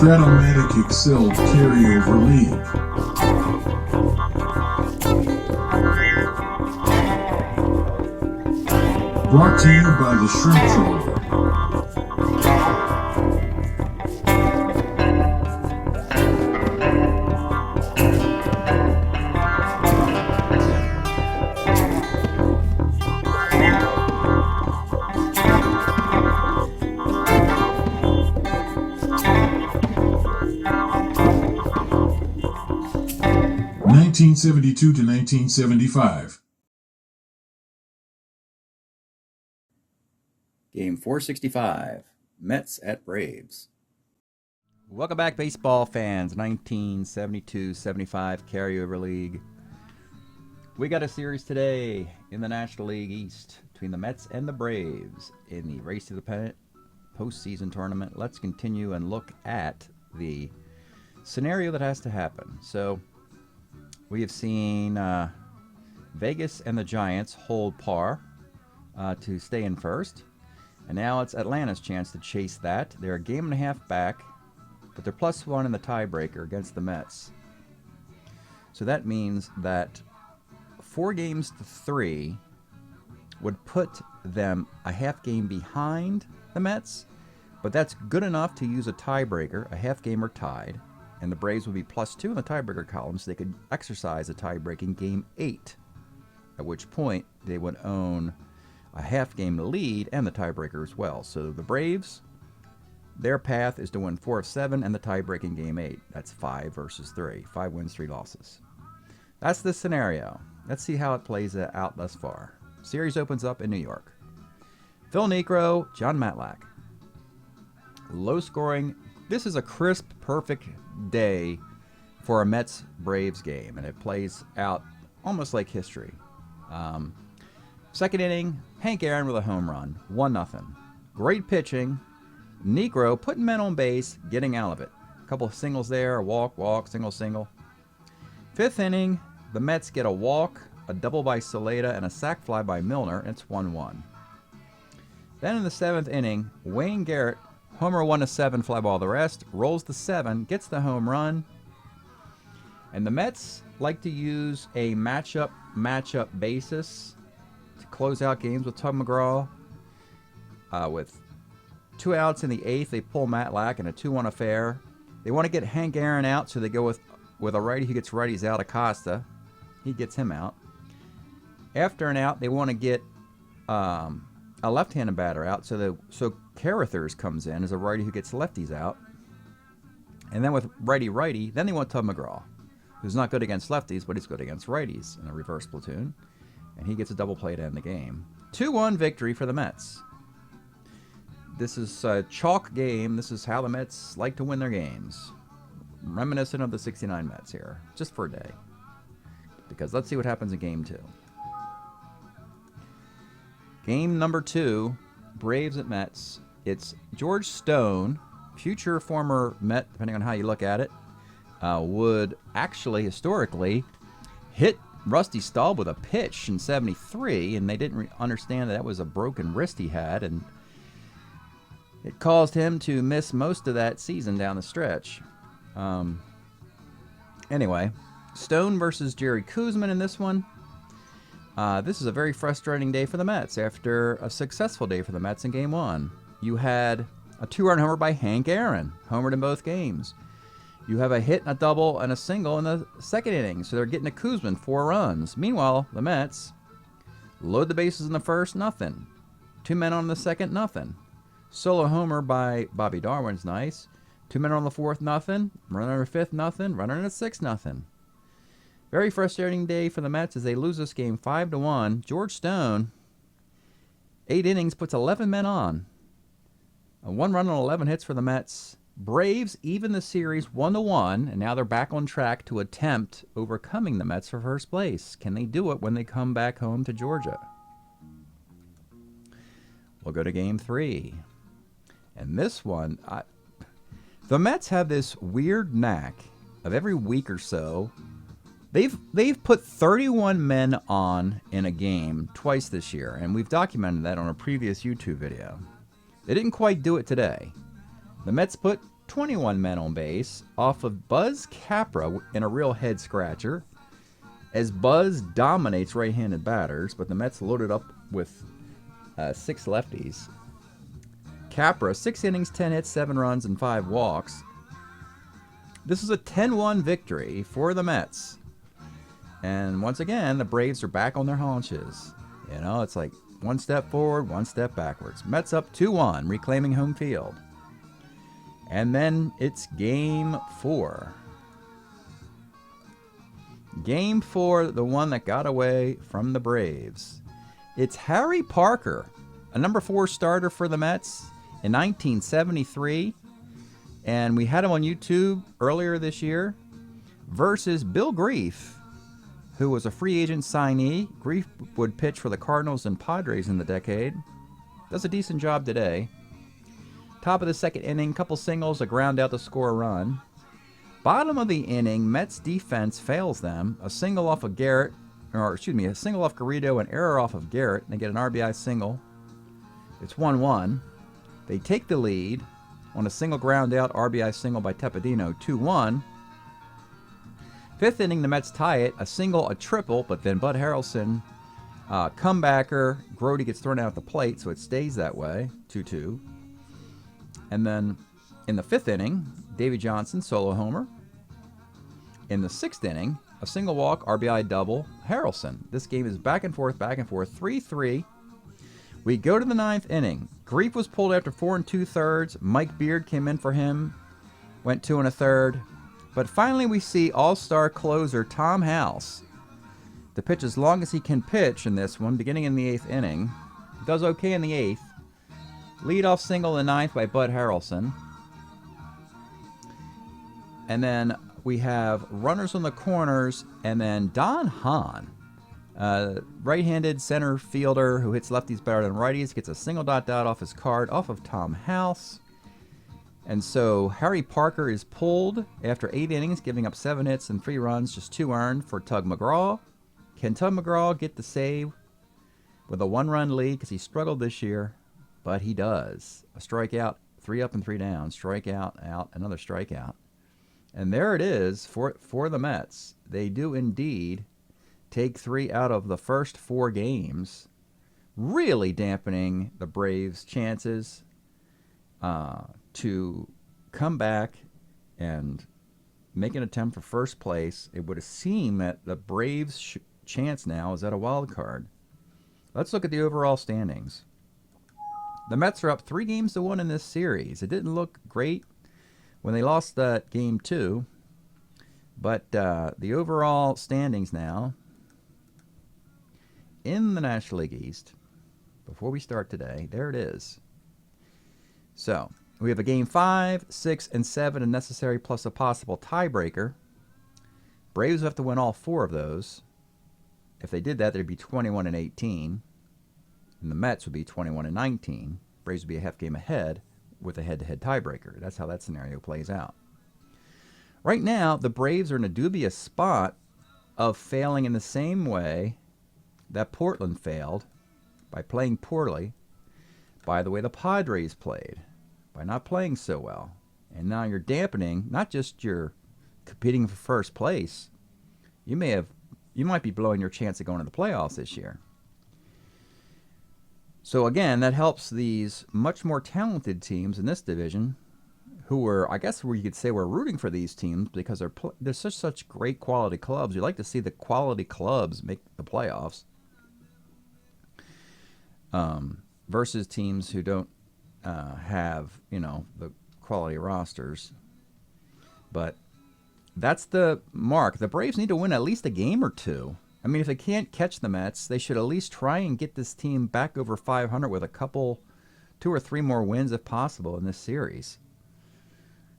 Strat-O-Matic Excel Carryover League. Brought to you by the Shrimp Troller. 1972 to 1975. Game 465, Mets at Braves. Welcome back, baseball fans. 1972-75 Carryover League. We got a series today in the National League East between the Mets and the Braves in the race to the pennant postseason tournament. Let's continue and look at the scenario that has to happen. So we have seen Vegas and the Giants hold par to stay in first. And now it's Atlanta's chance to chase that. They're a game and a half back, but they're +1 in the tiebreaker against the Mets. So that means that 4-3 would put them a half game behind the Mets, but that's good enough to use a tiebreaker, a half game or tied, and the Braves would be +2 in the tiebreaker column, so they could exercise a tie-breaking game 8, at which point they would own a half game lead and the tiebreaker as well. So the Braves, their path is to win 4 of 7 and the tie-breaking game 8. That's 5 versus 3. 5 wins, 3 losses. That's the scenario. Let's see how it plays out thus far. Series opens up in New York. Phil Niekro, Jon Matlack. Low scoring. This is a crisp, perfect day for a Mets-Braves game, and it plays out almost like history. Second inning, Hank Aaron with a home run, 1-0. Great pitching. Niekro putting men on base, getting out of it. A couple of singles there, a walk, single. Fifth inning, the Mets get a walk, a double by Saleta, and a sac fly by Milner, and it's 1-1. Then in the 7th inning, Wayne Garrett, homer 1-7, fly ball the rest, rolls the 7, gets the home run. And the Mets like to use a matchup basis to close out games with Tug McGraw. With 2 outs in the 8th, they pull Matlack in a 2-1 affair. They want to get Hank Aaron out, so they go with a righty who gets righties out, Acosta. He gets him out. After an out, they want to get a left-handed batter out, so Carruthers comes in as a righty who gets lefties out. And then with righty, then they want Tug McGraw, who's not good against lefties, but he's good against righties in a reverse platoon. And he gets a double play to end the game. 2-1 victory for the Mets. This is a chalk game. This is how the Mets like to win their games. Reminiscent of the '69 Mets here, just for a day. Because let's see what happens in Game 2. Game number 2, Braves at Mets. It's George Stone, future former Met, depending on how you look at it, would actually historically hit Rusty Staub with a pitch in '73, and they didn't understand that was a broken wrist he had, and it caused him to miss most of that season down the stretch. Anyway, Stone versus Jerry Koosman in this one. This is a very frustrating day for the Mets after a successful day for the Mets in Game 1. You had a 2-run homer by Hank Aaron, homered in both games. You have a hit, a double, and a single in the 2nd inning, so they're getting to Koosman, 4 runs. Meanwhile, the Mets load the bases in the 1st, nothing. 2 men on the 2nd, nothing. Solo homer by Bobby Darwin's nice. 2 men on the 4th, nothing. Runner on the 5th, nothing. Runner on the 6th, nothing. Very frustrating day for the Mets as they lose this game 5-1. George Stone, 8 innings, puts 11 men on. A 1 run on 11 hits for the Mets. Braves even the series 1-1, and now they're back on track to attempt overcoming the Mets for first place. Can they do it when they come back home to Georgia? We'll go to Game 3. And this one, the Mets have this weird knack of every week or so. They've put 31 men on in a game twice this year, and we've documented that on a previous YouTube video. They didn't quite do it today. The Mets put 21 men on base off of Buzz Capra in a real head scratcher, as Buzz dominates right-handed batters, but the Mets loaded up with 6 lefties. Capra, 6 innings, 10 hits, 7 runs, and 5 walks. This is a 10-1 victory for the Mets. And once again, the Braves are back on their haunches. You know, it's like one step forward, one step backwards. Mets up 2-1, reclaiming home field. And then it's Game 4. Game 4, the one that got away from the Braves. It's Harry Parker, a number 4 starter for the Mets in 1973. And we had him on YouTube earlier this year, versus Bill Grief, who was a free agent signee. Grief would pitch for the Cardinals and Padres in the decade. Does a decent job today. Top of the second inning, couple singles, a ground out to score a run. Bottom of the inning, Mets defense fails them. A single off of Garrett, a single off Garrido, an error off of Garrett. They get an RBI single. It's 1-1. They take the lead on a single ground out, RBI single by Tepedino, 2-1. Fifth inning, the Mets tie it. A single, a triple, but then Bud Harrelson, comebacker. Grody gets thrown out at the plate, so it stays that way, 2-2. And then in the 5th inning, Davey Johnson, solo homer. In the 6th inning, a single walk, RBI double, Harrelson. This game is back and forth, 3-3. We go to the 9th inning. Grief was pulled after 4 2/3. Mike Beard came in for him, went 2 1/3. But finally we see all-star closer Tom House to pitch as long as he can pitch in this one, beginning in the 8th inning. Does okay in the 8th. Leadoff single in the 9th by Bud Harrelson. And then we have runners on the corners, and then Don Hahn, right-handed center fielder who hits lefties better than righties, gets a single dot off his card off of Tom House. And so Harry Parker is pulled after 8 innings, giving up 7 hits and 3 runs, just 2 earned for Tug McGraw. Can Tug McGraw get the save with a 1-run lead? Because he struggled this year, but he does. A strikeout, 3 up and 3 down, strikeout, out, another strikeout. And there it is for the Mets. They do indeed take 3 out of the first 4 games, really dampening the Braves' chances to come back and make an attempt for first place. It would seem that the Braves' chance now is at a wild card. Let's look at the overall standings. The Mets are up 3-1 in this series. It didn't look great when they lost that game 2, but the overall standings now in the National League East, before we start today, there it is. So we have a game 5, 6, and 7 and necessary, plus a possible tiebreaker. Braves have to win all 4 of those. If they did that, they'd be 21-18, and the Mets would be 21-19. Braves would be a half game ahead with a head-to-head tiebreaker. That's how that scenario plays out. Right now, the Braves are in a dubious spot of failing in the same way that Portland failed, by playing poorly, by the way the Padres played, by not playing so well. And now you're dampening, not just your competing for first place, you might be blowing your chance of going to the playoffs this year. So again, that helps these much more talented teams in this division, who were, I guess where you could say we're rooting for these teams because they're such great quality clubs. You like to see the quality clubs make the playoffs, versus teams who don't have, the quality rosters. But that's the mark. The Braves need to win at least a game or 2. I mean, if they can't catch the Mets, they should at least try and get this team back over 500 with a couple, 2 or 3 more wins if possible in this series.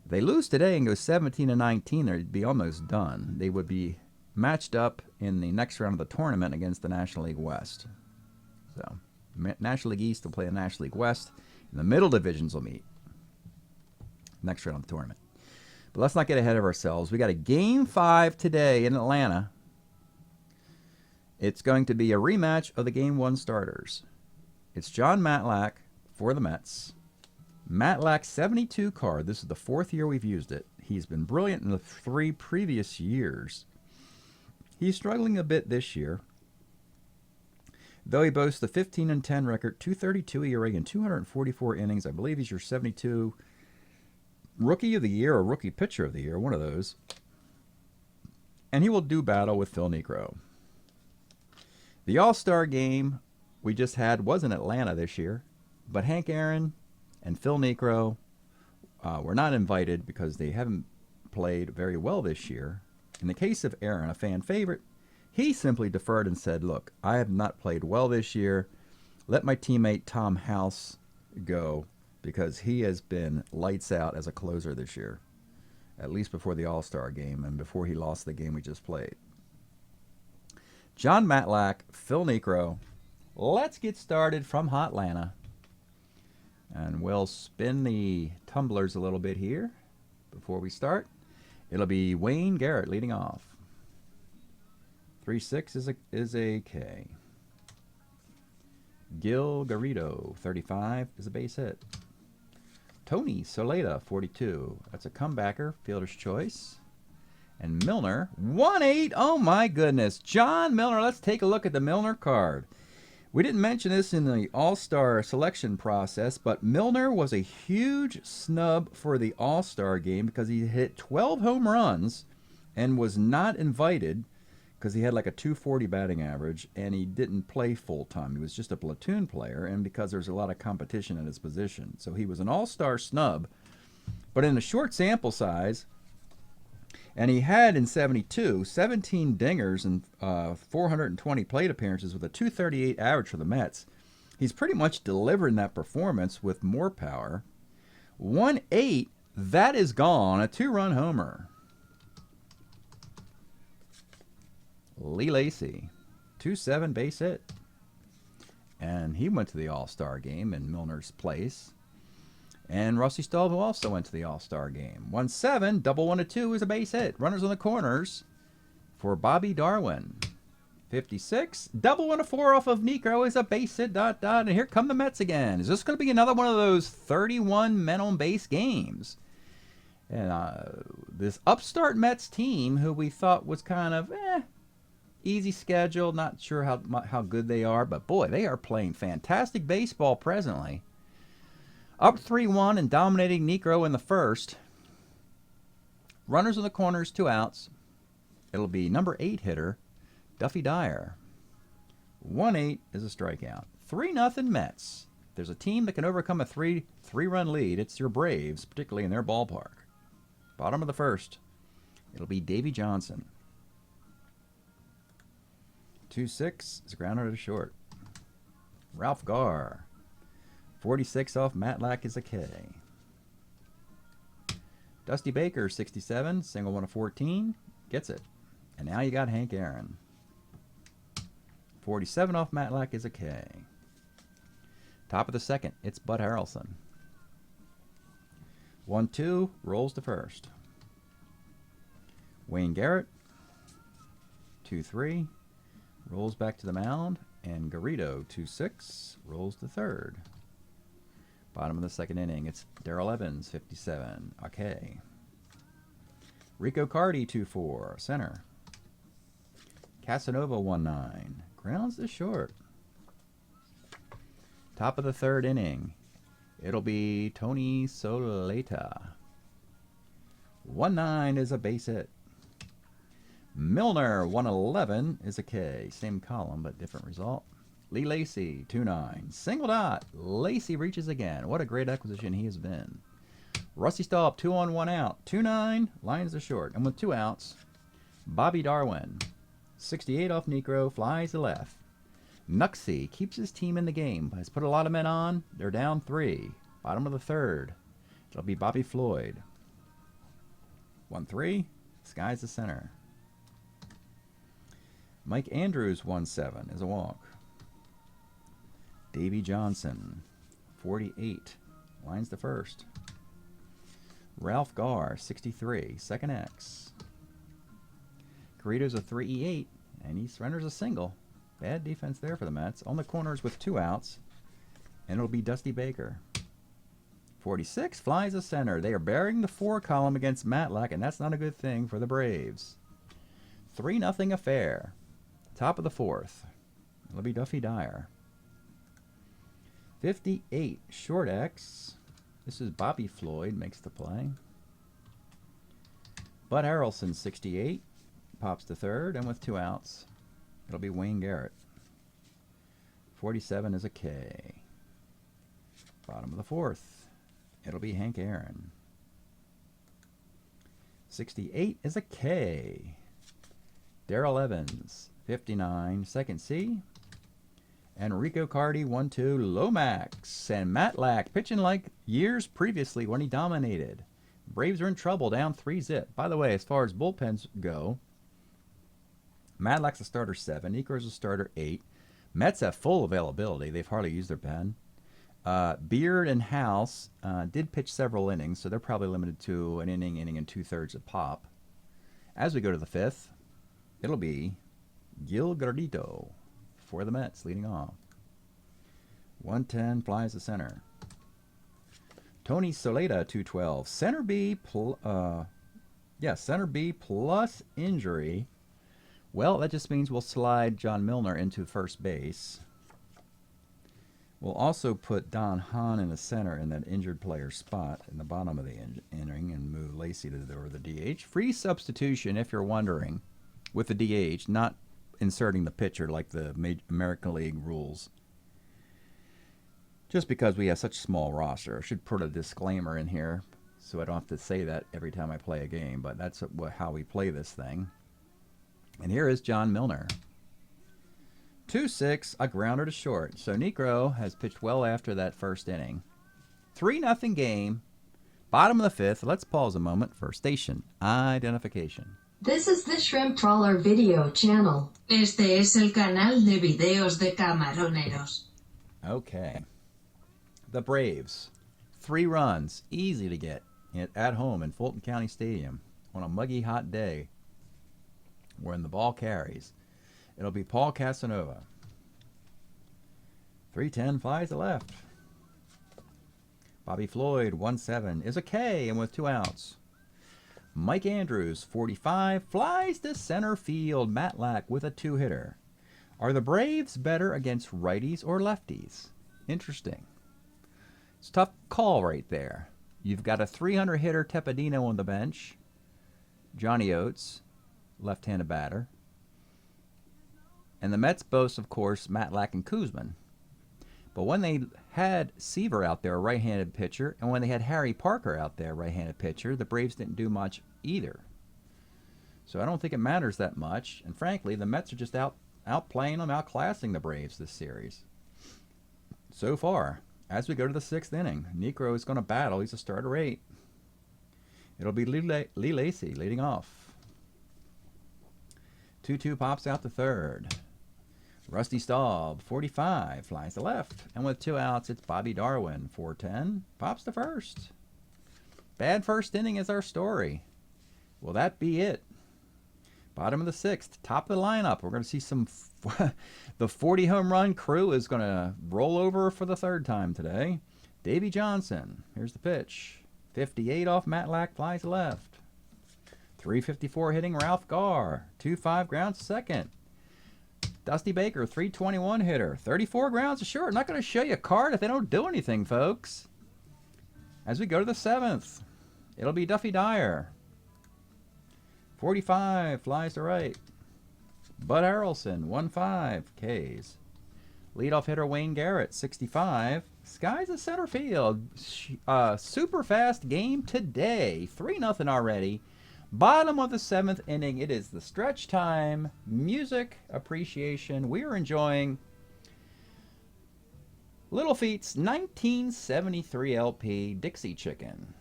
If they lose today and go 17-19, they'd be almost done. They would be matched up in the next round of the tournament against the National League West. So, National League East will play the National League West, and the middle divisions will meet next round of the tournament. But let's not get ahead of ourselves. We got a Game 5 today in Atlanta. It's going to be a rematch of the Game 1 starters. It's John Matlack for the Mets, Matlack 72 card. This is the 4th year we've used it. He's been brilliant in the 3 previous years. He's struggling a bit this year, though he boasts a 15-10 record, 2.32 ERA, and 244 innings. I believe he's your 72 Rookie of the Year or Rookie Pitcher of the Year, one of those. And he will do battle with Phil Niekro. The All-Star game we just had was in Atlanta this year, but Hank Aaron and Phil Niekro were not invited because they haven't played very well this year. In the case of Aaron, a fan favorite, he simply deferred and said, look, I have not played well this year. Let my teammate Tom House go because he has been lights out as a closer this year, at least before the All-Star game and before he lost the game we just played. John Matlack, Phil Niekro. Let's get started from Hotlanta. And we'll spin the tumblers a little bit here before we start. It'll be Wayne Garrett leading off. 3-6 is a K. Gil Garrido, 35, is a base hit. Tony Soleta, 42. That's a comebacker, fielder's choice. And Milner, 1-8. Oh my goodness. John Milner. Let's take a look at the Milner card. We didn't mention this in the All-Star selection process, but Milner was a huge snub for the All-Star game because he hit 12 home runs and was not invited because he had like a 240 batting average and he didn't play full-time. He was just a platoon player, and because there's a lot of competition at his position. So he was an All-Star snub, but in a short sample size, and he had in 72 17 dingers and 420 plate appearances with a 238 average for the Mets. He's pretty much delivering that performance with more power. 1-8, that is gone. A 2-run homer. Lee Lacy, 2-7 base hit. And he went to the All-Star game in Milner's place. And Rusty Stahl, who also went to the All-Star game. 1-7, double 1-2 is a base hit. Runners on the corners for Bobby Darwin. 56, double 1-4 off of Niekro is a base hit, ... And here come the Mets again. Is this going to be another one of those 31 men on base games? And this upstart Mets team, who we thought was kind of, easy schedule, not sure how good they are, but boy, they are playing fantastic baseball presently. Up 3-1 and dominating Niekro in the first. Runners in the corners, 2 outs. It'll be number 8 hitter, Duffy Dyer. 1-8 is a strikeout. 3-0 Mets. If there's a team that can overcome a three-run lead, it's your Braves, particularly in their ballpark. Bottom of the first. It'll be Davy Johnson. 2-6 is grounded to short. Ralph Garr. 46 off Matlack is a K. Dusty Baker, 67, single 1-14, gets it. And now you got Hank Aaron. 47 off Matlack is a K. Top of the second, it's Bud Harrelson. 1-2, rolls to first. Wayne Garrett, 2-3, rolls back to the mound. And Garrido, 2-6, rolls to third. Bottom of the second inning, it's Darrell Evans, 57, okay. Rico Cardi, 2-4, center. Casanova, 1-9, grounds to short. Top of the third inning, it'll be Tony Soleta. 1-9 is a base hit. Milner, 1-11 is a K. Same column, but different result. Lee Lacy, 2-9. Single dot. Lacy reaches again. What a great acquisition he has been. Rusty Staub, 2 on, 1 out. 2-9, lines to short. And with 2 outs, Bobby Darwin, 68 off Niekro, flies to left. Nuxie keeps his team in the game. Has put a lot of men on. They're down 3. Bottom of the third. It'll be Bobby Floyd. 1-3. Sky's the center. Mike Andrews, 1-7 is a walk. Davy Johnson, 48, lines to first. Ralph Garr, 63, second X. Garrido's a 3-8, and he surrenders a single. Bad defense there for the Mets. On the corners with 2 outs, and it'll be Dusty Baker. 46 flies to center. They are burying the 4 column against Matlack, and that's not a good thing for the Braves. 3-0 affair. Top of the 4th. It'll be Duffy Dyer. 58 short X. This is Bobby Floyd makes the play. Bud Harrelson 68 pops to third, and with 2 outs, it'll be Wayne Garrett. 47 is a K. Bottom of the 4th, it'll be Hank Aaron. 68 is a K. Darrell Evans, 59, second C. And Rico Cardi, 1-2, Lomax. And Matlack pitching like years previously when he dominated. Braves are in trouble, down 3-0. By the way, as far as bullpens go, Matlack's a starter 7, Niekro's a starter 8. Mets have full availability. They've hardly used their pen. Beard and House did pitch several innings, so they're probably limited to an inning and 2/3 a pop. As we go to the 5th, it'll be Gil Gardito for the Mets leading off. 110 flies to center. Tony Soleta 212. Center B plus injury. Well, that just means we'll slide John Milner into first base. We'll also put Don Hahn in the center in that injured player spot in the bottom of the inning and move Lacey to the DH. Free substitution, if you're wondering, with the DH, not inserting the pitcher like the American League rules. Just because we have such a small roster. I should put a disclaimer in here so I don't have to say that every time I play a game, but that's how we play this thing. And here is John Milner. 2-6, a grounder to short. So Niekro has pitched well after that first inning. 3-0 game. Bottom of the 5th. Let's pause a moment for station identification. This is the Shrimp Trawler video channel. Este es el canal de videos de camaroneros. Okay. The Braves. 3 runs. Easy to get at home in Fulton County Stadium on a muggy hot day when the ball carries. It'll be Paul Casanova. 310 flies to left. Bobby Floyd, 1-7, is a K and with 2 outs. Mike Andrews, 45, flies to center field. Matlack with a 2-hitter. Are the Braves better against righties or lefties? Interesting. It's a tough call right there. You've got a 300-hitter Tepedino on the bench. Johnny Oates, left-handed batter. And the Mets boast, of course, Matlack and Koosman. But when they had Seaver out there, a right-handed pitcher, and when they had Harry Parker out there, right-handed pitcher, the Braves didn't do much either. So I don't think it matters that much. And frankly, the Mets are just outplaying them, outclassing the Braves this series. So far, as we go to the 6th inning, Niekro is going to battle. He's a starter 8. It'll be Lee Lacey leading off. 2-2 pops out to third. Rusty Staub, 45, flies to left. And with 2 outs, it's Bobby Darwin, 410, pops to first. Bad first inning is our story. Will that be it? Bottom of the 6th, top of the lineup. We're going to see some... the 40 home run crew is going to roll over for the 3rd time today. Davey Johnson, here's the pitch. 58 off Matlack, flies to left. 354 hitting Ralph Garr. 2-5 grounds to second. Dusty Baker, 321 hitter. 34 grounds to short. Not going to show you a card if they don't do anything, folks. As we go to the 7th, it'll be Duffy Dyer. 45 flies to right. Bud Harrelson, 1-5 Ks. Leadoff hitter Wayne Garrett, 65. Skies at center field. Super fast game today. 3-0 already. Bottom of the 7th inning. It is the stretch time. Music appreciation. We are enjoying Little Feat's 1973 LP, Dixie Chicken.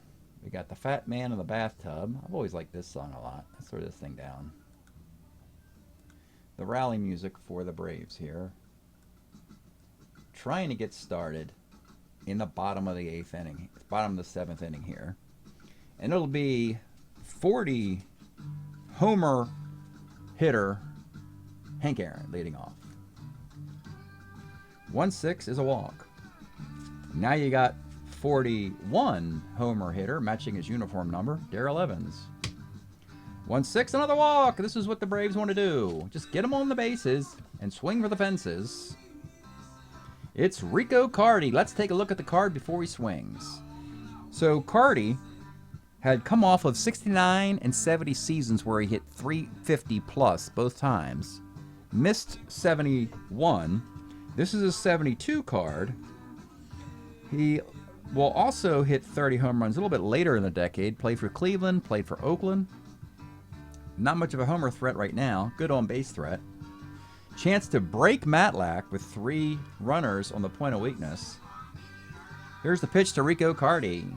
We got the Fat Man in the Bathtub. I've always liked this song a lot. Let's throw this thing down. The rally music for the Braves here. Trying to get started in the bottom of the 8th inning. Bottom of the 7th inning here. And it'll be 40 homer hitter Hank Aaron leading off. 1-6 is a walk. Now you got 41 homer hitter, matching his uniform number, Darrell Evans. 1-6, another walk. This is what the Braves want to do. Just get them on the bases and swing for the fences. It's Rico Carty. Let's take a look at the card before he swings. So Carty had come off of 69 and 70 seasons where he hit 350 plus both times. Missed 71. This is a 72 card. He will also hit 30 home runs a little bit later in the decade. Played for Cleveland, played for Oakland. Not much of a homer threat right now. Good on base threat. Chance to break Matlack with 3 runners on the point of weakness. Here's the pitch to Rico Carty.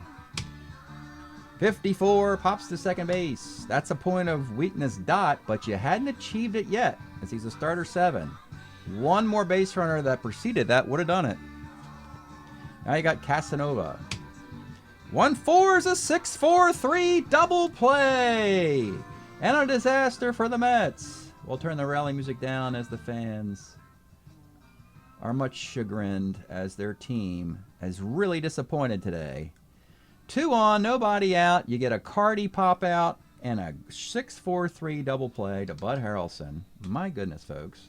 54, pops to second base. That's a point of weakness dot, but you hadn't achieved it yet, as he's a starter 7. One more base runner that preceded that would have done it. Now you got Casanova. 1-4 is a 6-4-3 double play. And a disaster for the Mets. We'll turn the rally music down as the fans are much chagrined as their team is really disappointed today. 2 on, nobody out. You get a Carty pop out and a 6-4-3 double play to Bud Harrelson. My goodness, folks.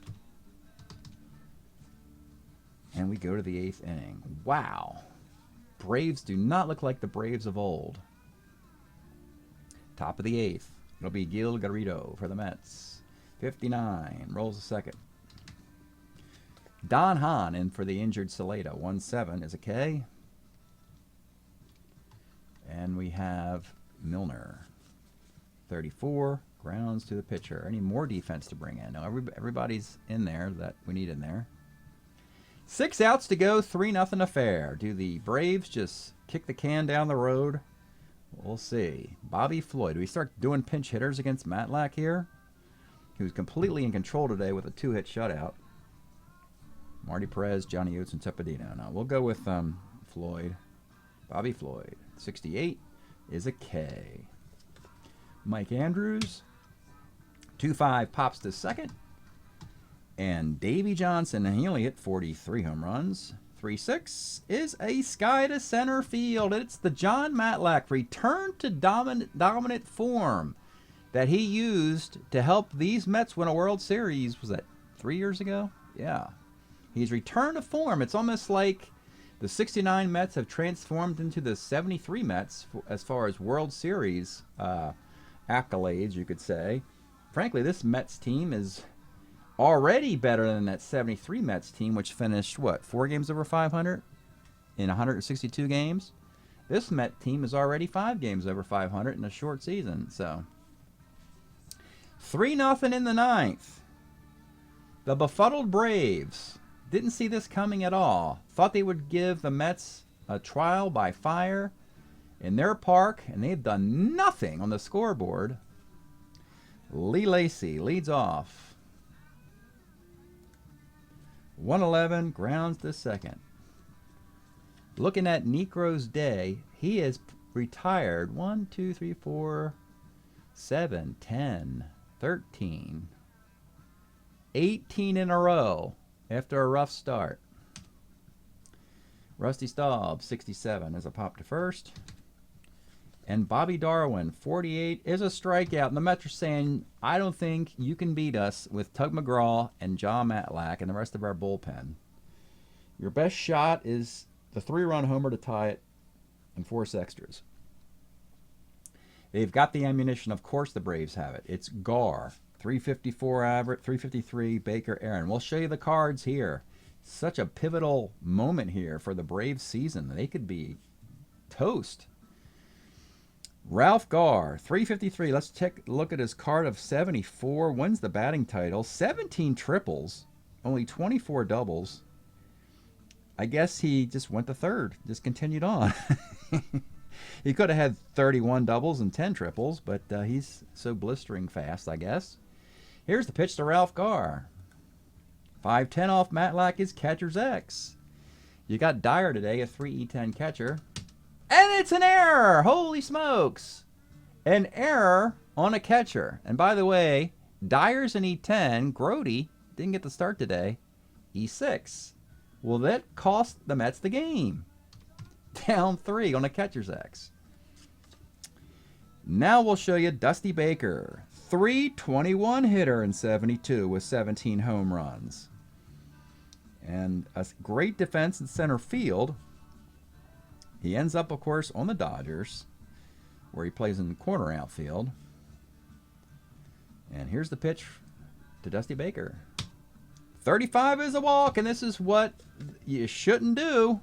And we go to the 8th inning. Wow. Braves do not look like the Braves of old. Top of the 8th. It'll be Gil Garrido for the Mets. 59. Rolls a second. Don Hahn in for the injured Saleta. 1-7 is a K. And we have Milner. 34. Grounds to the pitcher. Any more defense to bring in? No, everybody's in there that we need in there. 6 outs to go. 3-0 affair. Do the Braves just kick the can down the road? We'll see. Bobby Floyd. Do we start doing pinch hitters against Matlack here? He was completely in control today with a 2-hit shutout. Marty Perez, Johnny Oates, and Tepedino. Now we'll go with Floyd. Bobby Floyd. 68 is a K. Mike Andrews. 2-5 pops to second. And Davey Johnson, he only hit 43 home runs. 3-6 is a sky to center field. It's the John Matlack return to dominant form that he used to help these Mets win a World Series. Was that 3 years ago? Yeah. He's returned to form. It's almost like the 69 Mets have transformed into the 73 Mets as far as World Series accolades, you could say. Frankly, this Mets team is already better than that 73 Mets team, which finished, what, 4 games over 500 in 162 games? This Met team is already 5 games over 500 in a short season. So 3-0 in the 9th. The befuddled Braves didn't see this coming at all. Thought they would give the Mets a trial by fire in their park, and they've done nothing on the scoreboard. Lee Lacy leads off. 111, grounds to second. Looking at Necro's day, he has retired 1, 2, 3, 4, 7, 10, 13, 18 in a row after a rough start. Rusty Staub, 67, is a pop to first. And Bobby Darwin, 48, is a strikeout. And the Mets are saying, I don't think you can beat us with Tug McGraw and John Matlack and the rest of our bullpen. Your best shot is the 3-run homer to tie it and force extras. They've got the ammunition. Of course the Braves have it. It's Gar, 354 average, 353, Baker, Aaron. We'll show you the cards here. Such a pivotal moment here for the Braves season. They could be toast. Ralph Gar, 353. Let's take a look at his card of 74. Wins the batting title. 17 triples. Only 24 doubles. I guess he just went to third. Just continued on. He could have had 31 doubles and 10 triples, but he's so blistering fast, I guess. Here's the pitch to Ralph Gar. 5-10 off Matlack is catcher's X. You got Dyer today, a 3E10 catcher. And it's an error! Holy smokes! An error on a catcher. And by the way, Dyer's an E10. Grody didn't get the start today. E6. Well, that cost the Mets the game. down 3 on the catcher's X. Now we'll show you Dusty Baker, 321 hitter in 72 with 17 home runs. And a great defense in center field. He ends up, of course, on the Dodgers, where he plays in the corner outfield. And here's the pitch to Dusty Baker. 35 is a walk, and this is what you shouldn't do.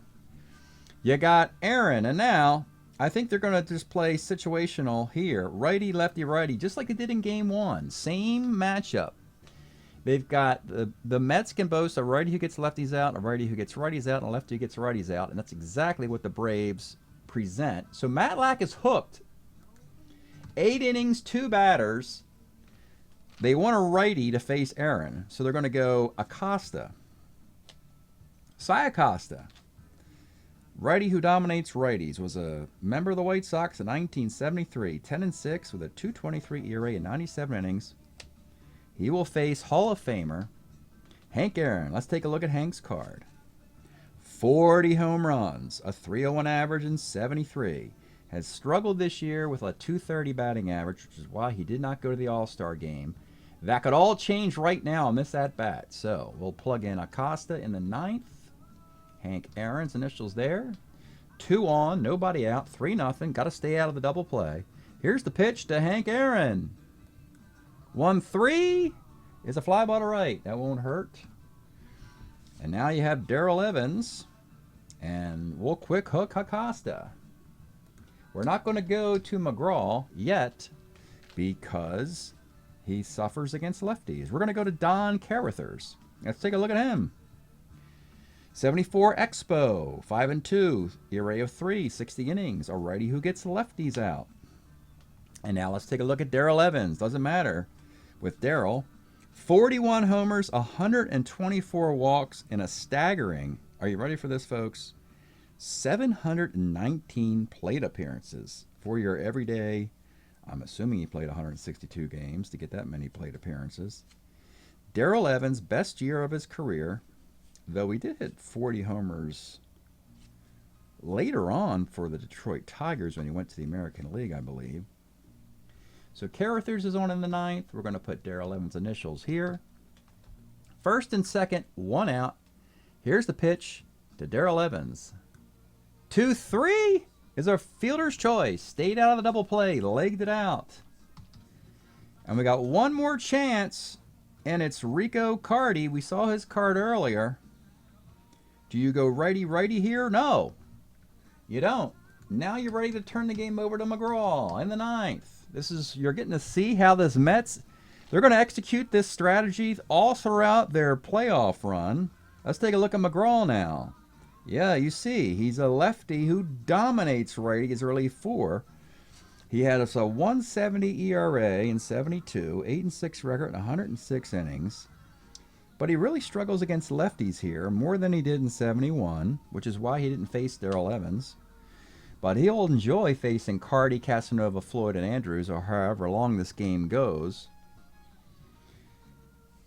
You got Aaron, and now I think they're going to just play situational here. Righty, lefty, righty, just like they did in Game 1. Same matchup. They've got the Mets can boast a righty who gets lefties out, a righty who gets righties out, and a lefty who gets righties out, and that's exactly what the Braves present. So Matlack is hooked. 8 innings, 2 batters. They want a righty to face Aaron, so they're going to go Acosta. Cy Acosta, righty who dominates righties, was a member of the White Sox in 1973, 10-6 with a 2.23 ERA in 97 innings. He will face Hall of Famer Hank Aaron. Let's take a look at Hank's card. 40 home runs, a 301 average in 73. Has struggled this year with a 230 batting average, which is why he did not go to the All-Star game. That could all change right now on this at-bat. So we'll plug in Acosta in the 9th. Hank Aaron's initials there. 2 on, nobody out, 3-0. Got to stay out of the double play. Here's the pitch to Hank Aaron. 1-3 is a fly ball to right. That won't hurt. And now you have Darrell Evans. And we'll quick hook Acosta. We're not going to go to McGraw yet because he suffers against lefties. We're going to go to Don Carruthers. Let's take a look at him. 74 Expo, 5-2, ERA of 3, 60 innings. A righty who gets lefties out. And now let's take a look at Darrell Evans. Doesn't matter with Darrell. 41 homers, 124 walks, and a staggering, are you ready for this, folks? 719 plate appearances for your everyday. I'm assuming he played 162 games to get that many plate appearances. Darrell Evans, best year of his career, though he did hit 40 homers later on for the Detroit Tigers when he went to the American League, I believe. So Carruthers is on in the 9th. We're going to put Darrell Evans' initials here. First and second, 1 out. Here's the pitch to Darrell Evans. 2-3 is our fielder's choice. Stayed out of the double play, legged it out. And we got one more chance, and it's Rico Carty. We saw his card earlier. Do you go righty-righty here? No, you don't. Now you're ready to turn the game over to McGraw in the 9th. You're getting to see how this Mets, they're going to execute this strategy all throughout their playoff run. Let's take a look at McGraw now. Yeah, you see, he's a lefty who dominates righty as early 4. He had us a 170 ERA in 72, 8-6 record in 106 innings. But he really struggles against lefties here, more than he did in 71, which is why he didn't face Darrell Evans. But he'll enjoy facing Carty, Casanova, Floyd, and Andrews, or however long this game goes.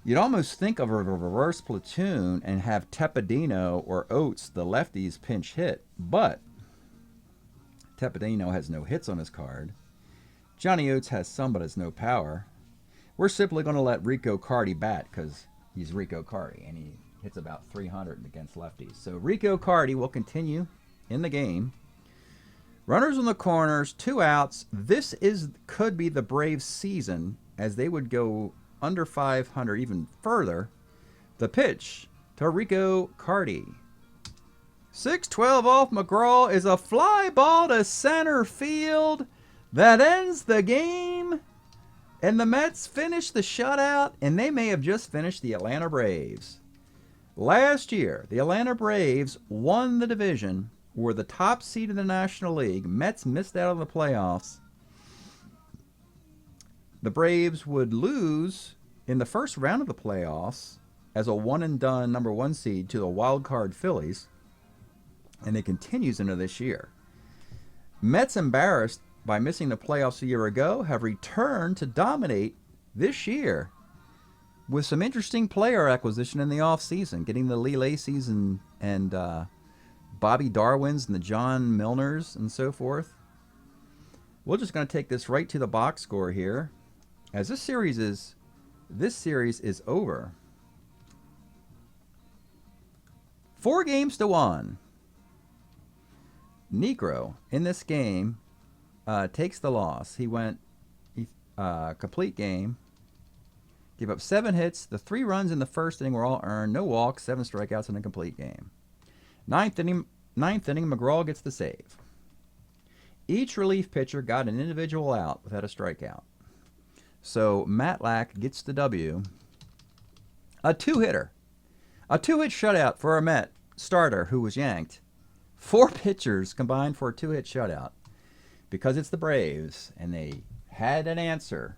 You'd almost think of a reverse platoon and have Tepedino or Oates, the lefties, pinch hit. But Tepedino has no hits on his card. Johnny Oates has some, but has no power. We're simply going to let Rico Carty bat because he's Rico Carty, and he hits about 300 against lefties. So Rico Carty will continue in the game. Runners on the corners, 2 outs. This could be the Braves' season, as they would go under 500 even further. The pitch to Rico Carty. 6-12 off McGraw is a fly ball to center field that ends the game. And the Mets finish the shutout, and they may have just finished the Atlanta Braves. Last year, the Atlanta Braves won the division, were the top seed in the National League. Mets missed out on the playoffs. The Braves would lose in the first round of the playoffs as a one-and-done number 1 seed to the wild card Phillies, and it continues into this year. Mets, embarrassed by missing the playoffs a year ago, have returned to dominate this year with some interesting player acquisition in the offseason, getting the Lee Lacy's and Bobby Darwins and the John Milners and so forth. We're just going to take this right to the box score here, as this series is over. 4-1. Negro in this game takes the loss. He went complete game. Gave up 7 hits. The 3 runs in the first inning were all earned. No walks, 7 strikeouts in a complete game. Ninth inning, McGraw gets the save. Each relief pitcher got an individual out without a strikeout. So Matlack gets the W. A 2-hitter. A 2-hit shutout for a Met starter who was yanked. 4 pitchers combined for a 2-hit shutout. Because it's the Braves, and they had an answer.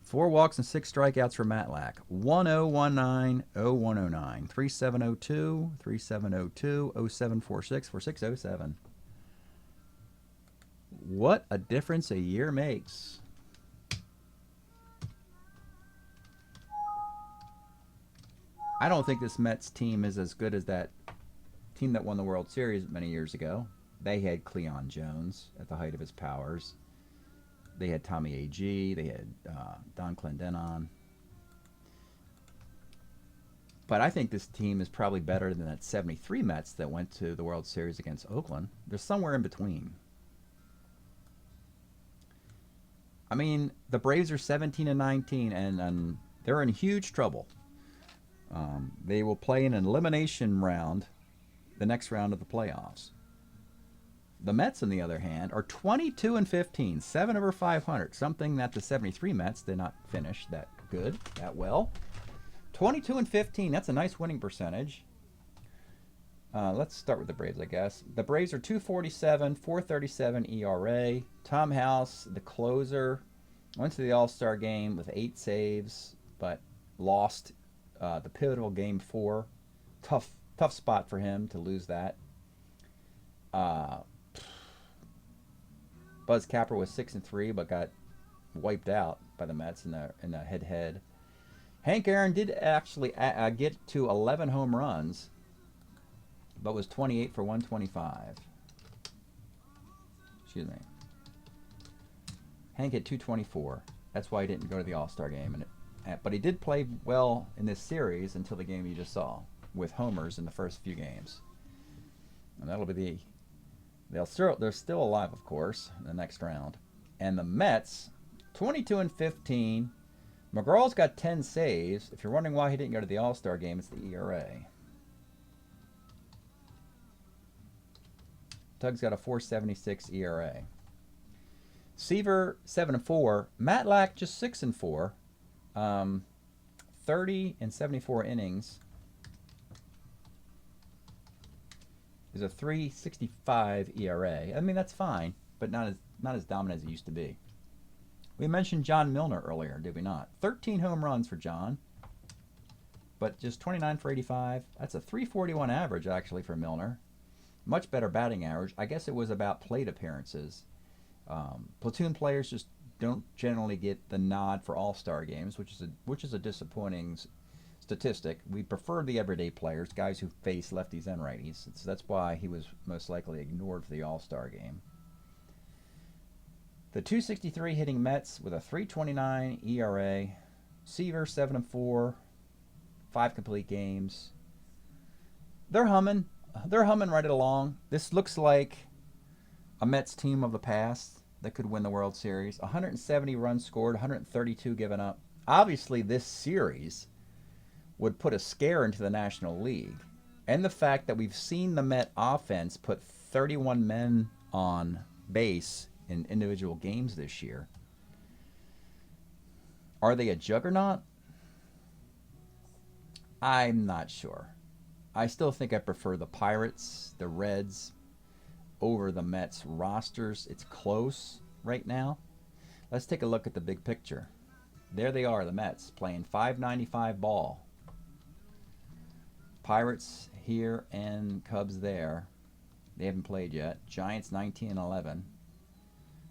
4 walks and 6 strikeouts for Matlack. 1019 0109 3702 3702 0746 4607. What a difference a year makes. I don't think this Mets team is as good as that team that won the World Series many years ago. They had Cleon Jones at the height of his powers. They had Tommy A.G. They had Don Clendenon. But I think this team is probably better than that 73 Mets that went to the World Series against Oakland. They're somewhere in between. I mean, the Braves are 17-19, and they're in huge trouble. They will play in an elimination round, the next round of the playoffs. The Mets, on the other hand, are 22-15, 7 over 500, something that the 73 Mets did not finish that good, that well. 22-15, that's a nice winning percentage. Let's start with the Braves, I guess. The Braves are 247, 437 ERA. Tom House, the closer, went to the All-Star game with 8 saves, but lost the pivotal Game 4. Tough spot for him to lose that. Buzz Capper was 6-3, but got wiped out by the Mets in the head-to-head. Hank Aaron did actually get to 11 home runs, but was 28 for 125. Excuse me. Hank hit 224. That's why he didn't go to the All-Star game. But he did play well in this series until the game you just saw, with homers in the first few games. And that'll be they're still alive, of course, in the next round. And the Mets, 22-15. McGraw's got 10 saves. If you're wondering why he didn't go to the All-Star game, it's the ERA. Tug's got a 4.76 ERA. Seaver 7-4. Matlack just 6-4. 30 and 74 innings. Is a 3.65 ERA. I mean, that's fine, but not as dominant as it used to be. We mentioned John Milner earlier, did we not? 13 home runs for John, but just 29 for 85. That's a 341 average, actually, for Milner. Much better batting average. I guess it was about plate appearances. Platoon players just don't generally get the nod for all-star games, which is a disappointing statistic. We prefer the everyday players, guys who face lefties and righties. That's why he was most likely ignored for the all-star game. The 263 hitting Mets with a 3.29 ERA. Seaver 7-4, 5 complete games. They're humming. They're humming right along. This looks like a Mets team of the past that could win the World Series. 170 runs scored, 132 given up. Obviously, this series would put a scare into the National League. And the fact that we've seen the Met offense put 31 men on base in individual games this year. Are they a juggernaut? I'm not sure. I still think I prefer the Pirates, the Reds, over the Mets rosters. It's close right now. Let's take a look at the big picture. There they are, the Mets, playing .595 ball. Pirates here and Cubs there. They haven't played yet. Giants 19-11.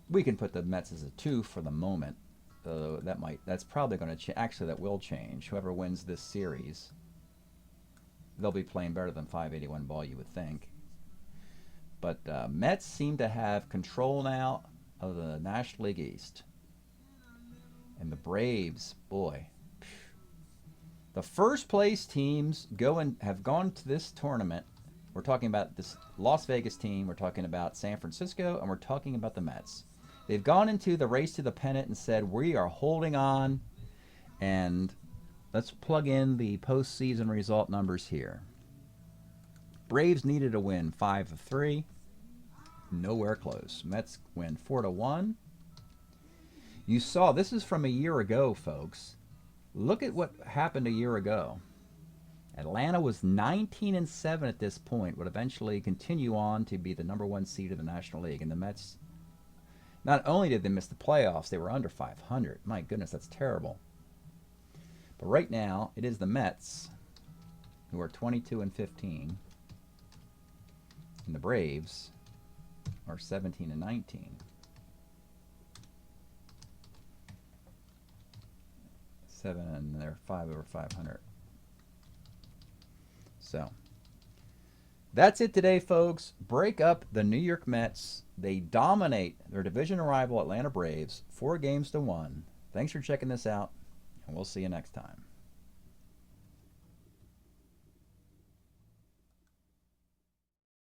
We can put the Mets as a 2 for the moment. That's probably going to change. Actually, that will change. Whoever wins this series, they'll be playing better than .581 ball, you would think. But Mets seem to have control now of the National League East. And the Braves, boy. The first place teams have gone to this tournament. We're talking about this Las Vegas team. We're talking about San Francisco. And we're talking about the Mets. They've gone into the race to the pennant and said, we are holding on. And let's plug in the postseason result numbers here. Braves needed a win 5 of 3. Nowhere close. Mets win 4-1. You saw, this is from a year ago, folks. Look at what happened a year ago. Atlanta was 19-7 at this point, would eventually continue on to be the #1 seed of the National League. And the Mets, not only did they miss the playoffs, they were under 500. My goodness, that's terrible. But right now, it is the Mets who are 22-15. And the Braves are 17-19. 7, and they're 5 over 500. So that's it today, folks. Break up the New York Mets. They dominate their division rival Atlanta Braves 4-1. Thanks for checking this out, and we'll see you next time.